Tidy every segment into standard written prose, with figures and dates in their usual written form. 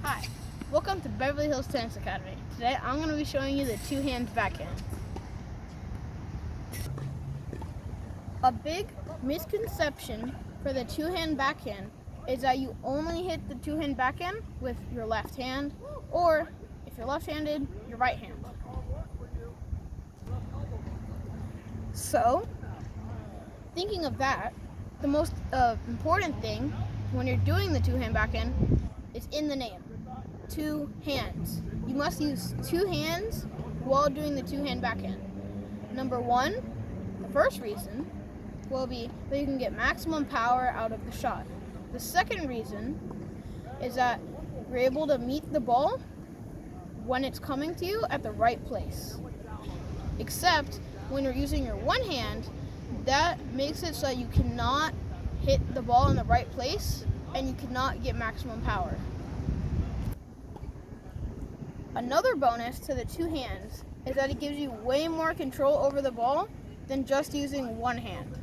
Hi, welcome to Beverly Hills Tennis Academy. Today I'm going to be showing you the two-hand backhand. A big misconception for the two-hand backhand is that you only hit the two-hand backhand with your left hand, or if you're left-handed, your right hand. So, thinking of that, the most important thing when you're doing the two-hand backhand is in the name. Two hands. You must use two hands while doing the two-hand backhand. Number one, the first reason will be that you can get maximum power out of the shot. The second reason is that you're able to meet the ball when it's coming to you at the right place. Except when you're using your one hand, that makes it so that you cannot hit the ball in the right place and you cannot get maximum power. Another bonus to the two hands is that it gives you way more control over the ball than just using one hand.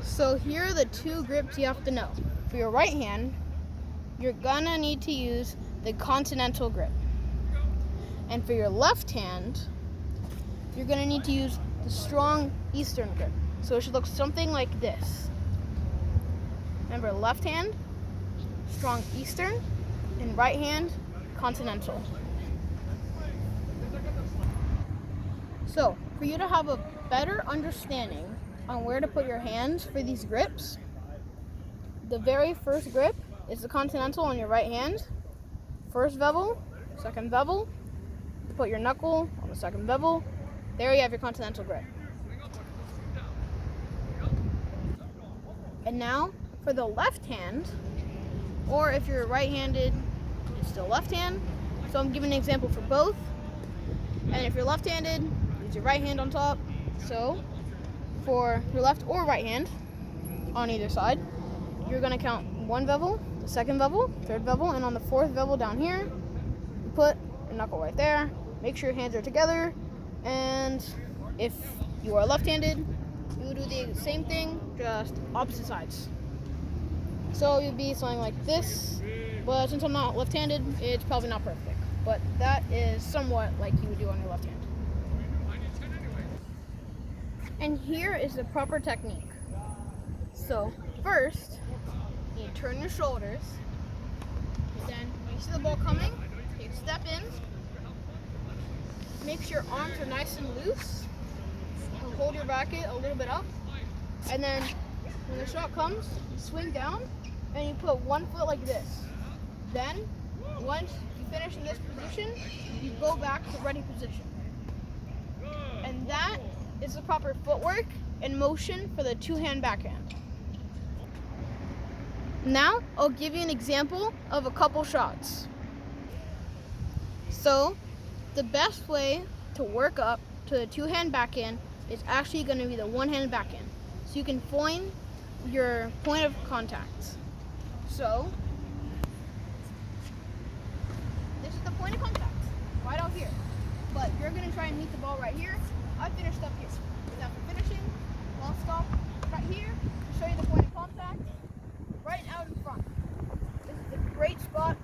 So here are the two grips you have to know. For your right hand, you're gonna need to use the continental grip. And for your left hand, you're gonna need to use the strong eastern grip. So it should look something like this. Remember, left hand, strong eastern, and right hand, continental. So, for you to have a better understanding on where to put your hands for these grips, the very first grip is the continental on your right hand. First bevel, second bevel, put your knuckle on the second bevel. There you have your continental grip. And now, for the left hand, or if you're right-handed, it's still left hand. So I'm giving an example for both. And if you're left-handed, use your right hand on top. So for your left or right hand, on either side, you're gonna count one bevel, the second bevel, third bevel, and on the fourth bevel down here, you put your knuckle right there. Make sure your hands are together. And if you are left-handed, you will do the same thing, just opposite sides. So you'd be something like this, but since I'm not left-handed, it's probably not perfect. But that is somewhat like you would do on your left hand. And here is the proper technique. So first, you turn your shoulders, and then when you see the ball coming, take a step in, make sure your arms are nice and loose, and hold your racket a little bit up, and then when the shot comes, you swing down, and you put one foot like this. Then, once you finish in this position, you go back to ready position. And that is the proper footwork and motion for the two-hand backhand. Now, I'll give you an example of a couple shots. So, the best way to work up to the two-hand backhand is actually going to be the one-hand backhand. So you can find your point of contact. So, this is the point of contact, right out here. But you're going to try and meet the ball right here. I finished up here. And after finishing, I'll stop right here to show you the point of contact, right out in front. This is a great spot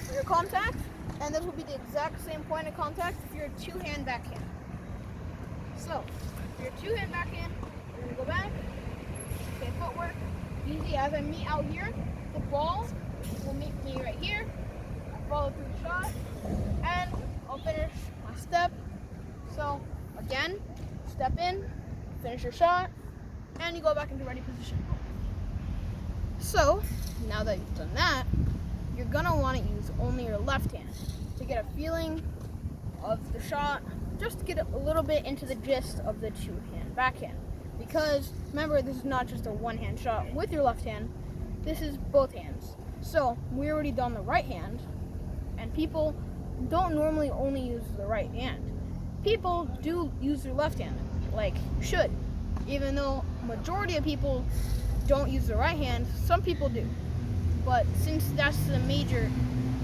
for your contact, and this will be the exact same point of contact if you're a two-hand backhand. So, for your two-hand backhand, you're going to go back, okay, footwork, easy. As I meet out here, the ball will meet me right here. I follow through the shot, and I'll finish my step. So again, step in, finish your shot, and you go back into ready position. So now that you've done that, you're gonna want to use only your left hand to get a feeling of the shot, just to get a little bit into the gist of the two-hand backhand. Because remember, this is not just a one-hand shot with your left hand, this is both hands. So we already done the right hand, and people don't normally only use the right hand. People do use their left hand, like should. Even though majority of people don't use the right hand, some people do. But since that's the major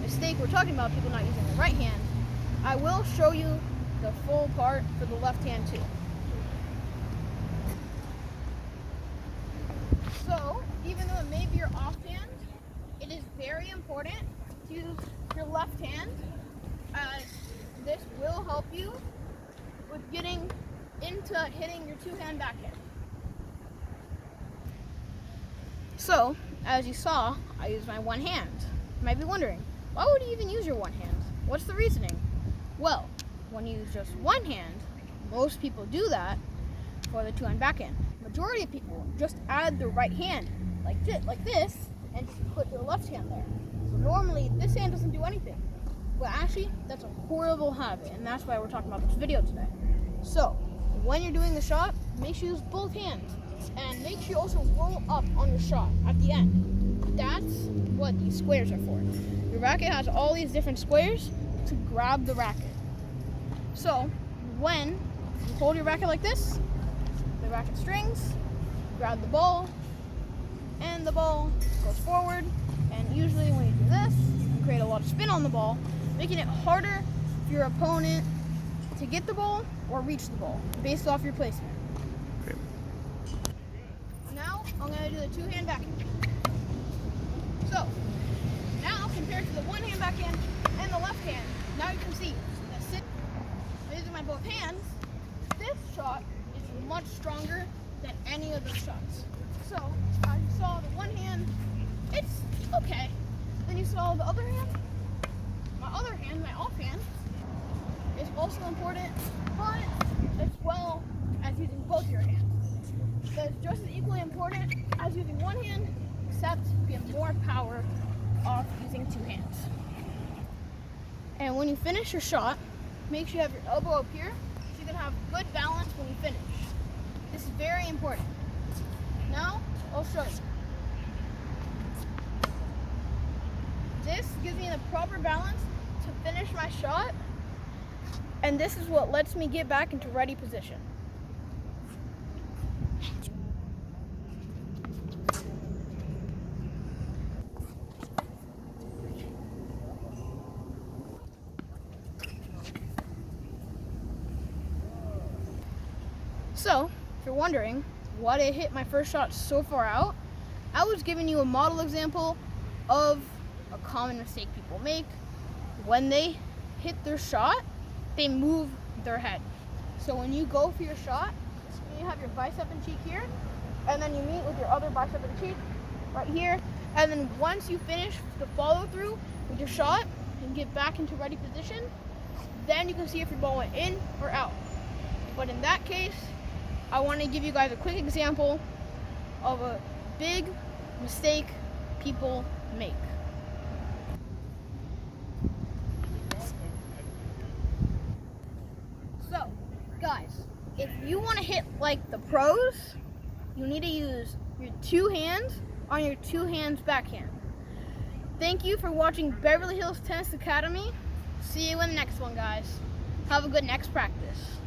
mistake we're talking about, people not using the right hand, I will show you the full part for the left hand too. So, even though it may be your offhand, very important to use your left hand, as this will help you with getting into hitting your two-hand backhand. So, as you saw, I used my one hand. You might be wondering, why would you even use your one hand? What's the reasoning? Well, when you use just one hand, most people do that for the two-hand backhand. Majority of people just add their right hand like this, and just put their left hand there. So normally this hand doesn't do anything, but actually that's a horrible habit, and that's why we're talking about this video today. So when you're doing the shot, make sure you use both hands, and make sure you also roll up on your shot at the end. That's what these squares are for. Your racket has all these different squares to grab the racket. So when you hold your racket like this, the racket strings, grab the ball, and the ball goes forward. And usually when you do this, you can create a lot of spin on the ball, making it harder for your opponent to get the ball or reach the ball based off your placement. Okay. Now I'm going to do the two-hand backhand. So now compared to the one-hand backhand and the left hand, now you can see that using my both hands, this shot is much stronger than any of those shots. So as you saw the one hand, it's okay. Then you saw the other hand. My other hand, my off hand, is also important, but as well as using both your hands. That's just as equally important as using one hand, except you get more power off using two hands. And when you finish your shot, make sure you have your elbow up here so you can have good balance when you finish. This is very important. Now, I'll show you. This gives me the proper balance to finish my shot, and this is what lets me get back into ready position. So, if you're wondering why I hit my first shot so far out, I was giving you a model example of a common mistake people make. When they hit their shot, they move their head. So when you go for your shot, you have your bicep and cheek here, and then you meet with your other bicep and cheek right here, and then once you finish the follow through with your shot and get back into ready position, then you can see if your ball went in or out. But in that case, I want to give you guys a quick example of a big mistake people make. So, guys, if you want to hit like the pros, you need to use your two hands on your two hands backhand. Thank you for watching Beverly Hills Tennis Academy. See you in the next one, guys. Have a good next practice.